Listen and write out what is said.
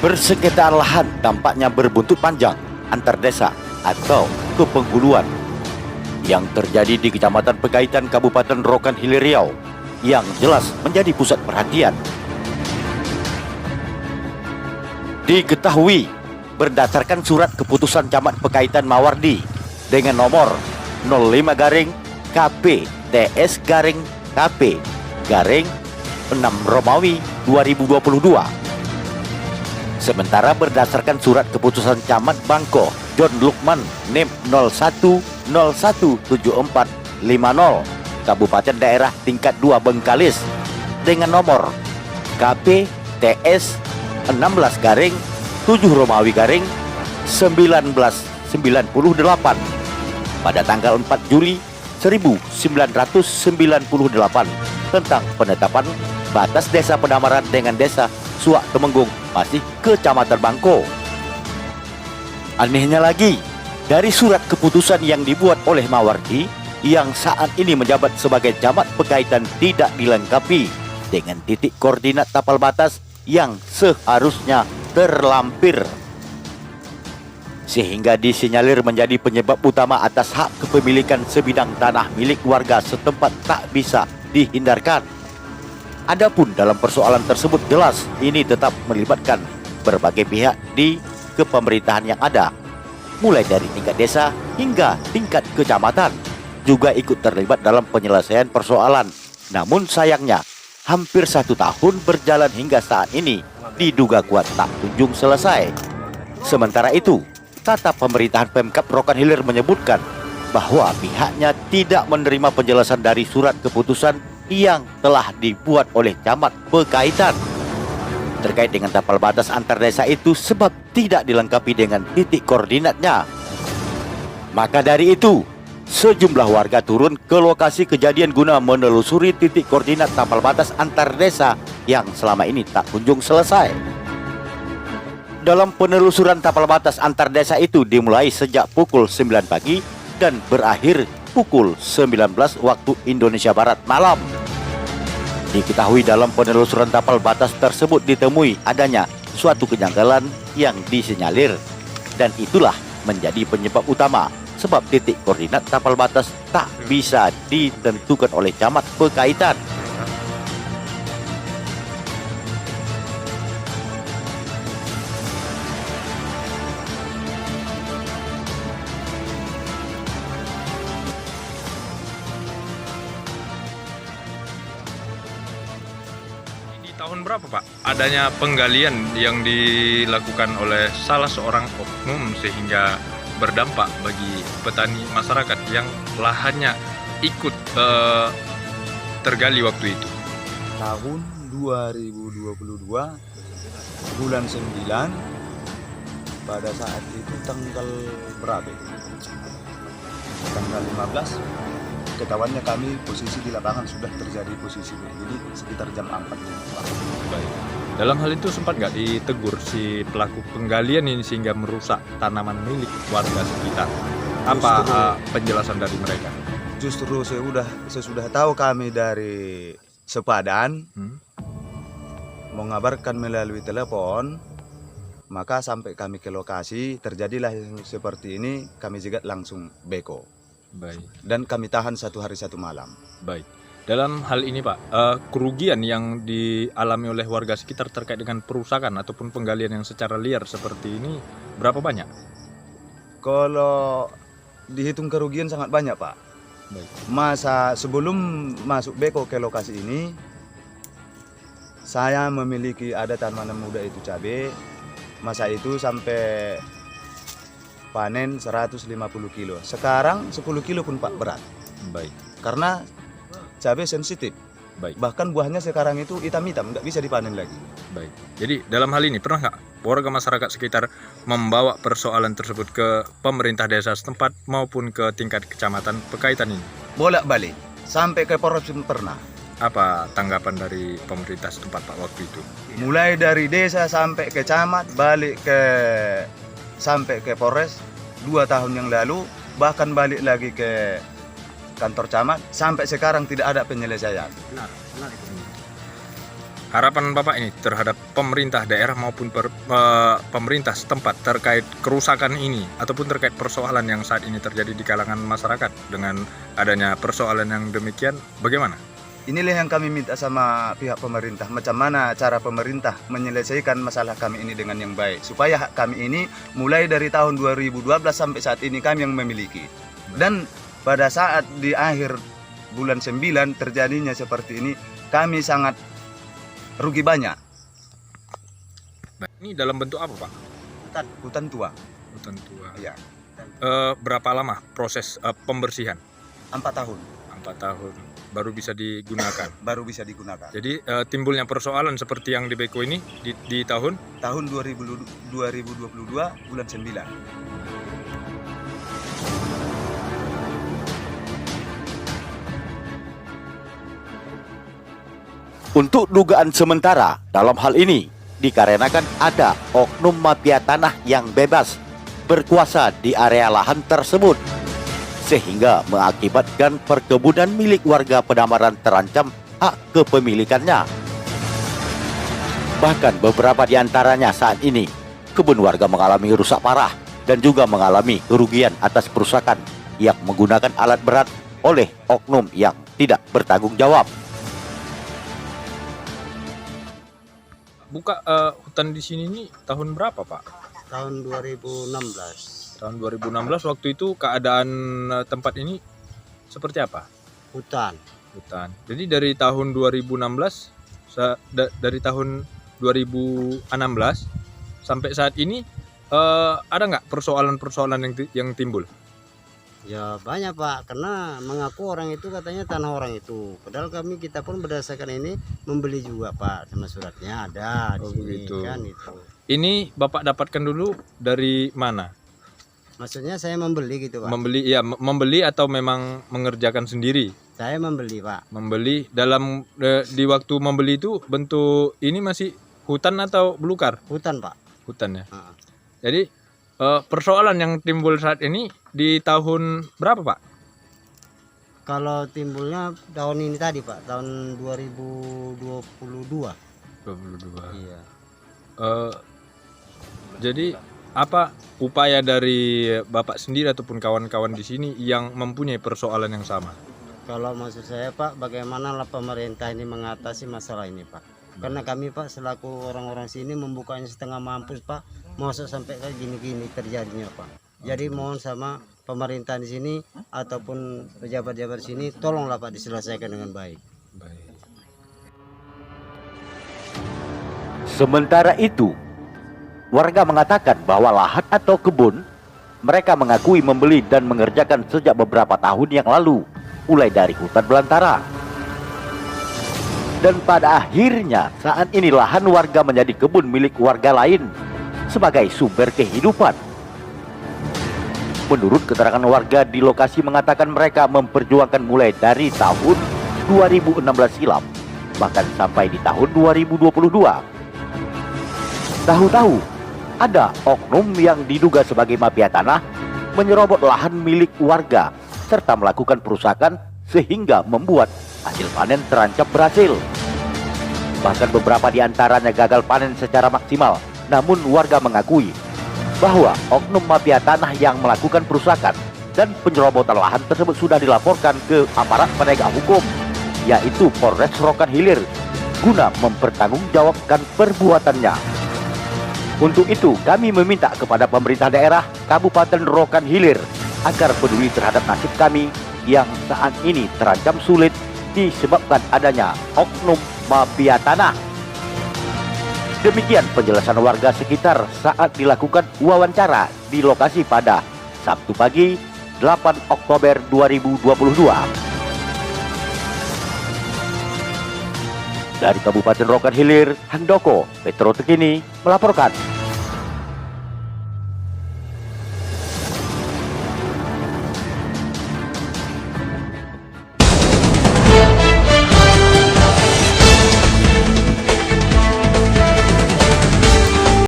Persengketaan lahan tampaknya berbuntut panjang antar desa atau kepenghuluan yang terjadi di Kecamatan Pekaitan, Kabupaten Rokan Hilir Riau yang jelas menjadi pusat perhatian. Diketahui berdasarkan surat keputusan Camat Pekaitan Mawardi dengan nomor 05 garing KP TS garing KP garing 6 Romawi 2022. Sementara berdasarkan surat keputusan Camat Bangko John Lukman NIM 01017450 Kabupaten Daerah Tingkat 2 Bengkalis dengan nomor KP TS 16 garing 7 Romawi garing 1998 pada tanggal 4 Juli 1998 tentang penetapan batas desa Pedamaran dengan desa Suak Temenggung masih Kecamatan Bangko. Anehnya lagi, dari surat keputusan yang dibuat oleh Mawardi yang saat ini menjabat sebagai Camat Pekaitan tidak dilengkapi dengan titik koordinat tapal batas yang seharusnya terlampir, sehingga disinyalir menjadi penyebab utama atas hak kepemilikan sebidang tanah milik warga setempat tak bisa dihindarkan. Adapun dalam persoalan tersebut jelas ini tetap melibatkan berbagai pihak di kepemerintahan yang ada, mulai dari tingkat desa hingga tingkat kecamatan juga ikut terlibat dalam penyelesaian persoalan. Namun sayangnya hampir 1 tahun berjalan hingga saat ini diduga kuat tak kunjung selesai. Sementara itu, Tata Pemerintahan Pemkab Rokan Hilir menyebutkan bahwa pihaknya tidak menerima penjelasan dari surat keputusan yang telah dibuat oleh Camat Pekaitan terkait dengan tapal batas antar desa itu sebab tidak dilengkapi dengan titik koordinatnya. Maka dari itu, sejumlah warga turun ke lokasi kejadian guna menelusuri titik koordinat tapal batas antar desa yang selama ini tak kunjung selesai. Dalam penelusuran tapal batas antar desa itu dimulai sejak pukul 9 pagi dan berakhir pukul 19 waktu Indonesia Barat malam. Diketahui dalam penelusuran tapal batas tersebut ditemui adanya suatu kejanggalan yang disinyalir, dan itulah menjadi penyebab utama sebab titik koordinat tapal batas tak bisa ditentukan oleh Camat Pekaitan. Tahun berapa Pak adanya penggalian yang dilakukan oleh salah seorang oknum sehingga berdampak bagi petani masyarakat yang lahannya ikut tergali waktu itu? Tahun 2022 bulan 9 pada saat itu tanggal berapa? Tanggal 15 ketahuannya kami posisi di lapangan sudah terjadi posisi ini sekitar jam 4. Baik. Dalam hal itu sempat nggak ditegur si pelaku penggalian ini sehingga merusak tanaman milik warga sekitar? Apa penjelasan dari mereka? Justru sesudah tahu kami dari Sepadan mengabarkan melalui telepon, maka sampai kami ke lokasi terjadilah seperti ini, kami jegat langsung beko. Baik. Dan kami tahan 1 hari 1 malam. Baik. Dalam hal ini Pak, kerugian yang dialami oleh warga sekitar terkait dengan perusakan ataupun penggalian yang secara liar seperti ini berapa banyak? Kalau dihitung kerugian sangat banyak Pak. Baik. Masa sebelum masuk beko ke lokasi ini, saya memiliki ada tanaman muda itu cabai. Masa itu sampai panen 150 kilo. Sekarang 10 kilo pun Pak berat. Baik. Karena cabai sensitif. Baik. Bahkan buahnya sekarang itu hitam-hitam, nggak bisa dipanen lagi. Baik. Jadi dalam hal ini pernah nggak warga masyarakat sekitar membawa persoalan tersebut ke pemerintah desa setempat maupun ke tingkat kecamatan Pekaitan ini? Bolak-balik sampai ke Polres pun pernah. Apa tanggapan dari pemerintah setempat Pak waktu itu? Mulai dari desa sampai ke camat, sampai ke Polres 2 tahun yang lalu, bahkan balik lagi ke kantor camat, sampai sekarang tidak ada penyelesaian. Benar itu. Harapan Bapak ini terhadap pemerintah daerah maupun pemerintah setempat terkait kerusakan ini ataupun terkait persoalan yang saat ini terjadi di kalangan masyarakat dengan adanya persoalan yang demikian, bagaimana? Inilah yang kami minta sama pihak pemerintah, macam mana cara pemerintah menyelesaikan masalah kami ini dengan yang baik, supaya hak kami ini mulai dari tahun 2012 sampai saat ini kami yang memiliki. Dan pada saat di akhir bulan 9 terjadinya seperti ini, kami sangat rugi banyak. Nah, ini dalam bentuk apa, Pak? Hutan tua. Hutan tua. Ya. Berapa lama proses pembersihan? 4 tahun 4 tahun baru bisa digunakan. baru bisa digunakan. Jadi timbulnya persoalan seperti yang di Beko ini di tahun 2022 bulan 9. Untuk dugaan sementara dalam hal ini dikarenakan ada oknum mafia tanah yang bebas berkuasa di area lahan tersebut, sehingga mengakibatkan perkebunan milik warga Pedamaran terancam hak kepemilikannya. Bahkan beberapa di antaranya saat ini kebun warga mengalami rusak parah dan juga mengalami kerugian atas kerusakan yang menggunakan alat berat oleh oknum yang tidak bertanggung jawab. buka hutan di sini nih tahun berapa, Pak? Tahun 2016. Tahun 2016. Waktu itu keadaan tempat ini seperti apa? Hutan. Jadi dari tahun 2016 dari tahun 2016 sampai saat ini ada nggak persoalan-persoalan yang timbul? Ya banyak, Pak, karena mengaku orang itu katanya tanah orang itu. Padahal kita pun berdasarkan ini membeli juga, Pak, sama suratnya ada di sini begitu. kan itu. Ini Bapak dapatkan dulu dari mana? Maksudnya saya membeli gitu, Pak. Membeli atau memang mengerjakan sendiri? Saya membeli, Pak. Membeli dalam di waktu membeli itu bentuk ini masih hutan atau belukar? Hutan, Pak. Hutan ya. Heeh. Jadi persoalan yang timbul saat ini di tahun berapa, Pak? Kalau timbulnya tahun ini tadi, Pak, tahun 2022. 22. Iya. Jadi apa upaya dari Bapak sendiri ataupun kawan-kawan di sini yang mempunyai persoalan yang sama? Kalau maksud saya, Pak, bagaimana lah pemerintah ini mengatasi masalah ini, Pak? Karena kami, Pak, selaku orang-orang sini membukanya setengah mampus, Pak. Masa sampai kayak gini-gini terjadinya, Pak. Jadi mohon sama pemerintah di sini ataupun pejabat-pejabat sini, tolonglah, Pak, diselesaikan dengan baik. Sementara itu, warga mengatakan bahwa lahan atau kebun mereka mengakui membeli dan mengerjakan sejak beberapa tahun yang lalu, mulai dari hutan belantara. Dan pada akhirnya saat ini lahan warga menjadi kebun milik warga lain sebagai sumber kehidupan. Menurut keterangan warga di lokasi mengatakan mereka memperjuangkan mulai dari tahun 2016 silam bahkan sampai di tahun 2022. Tahu-tahu ada oknum yang diduga sebagai mafia tanah menyerobot lahan milik warga serta melakukan perusakan sehingga membuat hasil panen terancam berhasil. Bahkan beberapa di antaranya gagal panen secara maksimal. Namun warga mengakui bahwa oknum mafia tanah yang melakukan perusakan dan penyerobotan lahan tersebut sudah dilaporkan ke aparat penegak hukum, yaitu Polres Rokan Hilir, guna mempertanggungjawabkan perbuatannya. Untuk itu kami meminta kepada pemerintah daerah Kabupaten Rokan Hilir agar peduli terhadap nasib kami yang saat ini terancam sulit disebabkan adanya oknum mafia tanah. Demikian penjelasan warga sekitar saat dilakukan wawancara di lokasi pada Sabtu pagi 8 Oktober 2022. Dari Kabupaten Rokan Hilir, Handoko Petro Tekini melaporkan.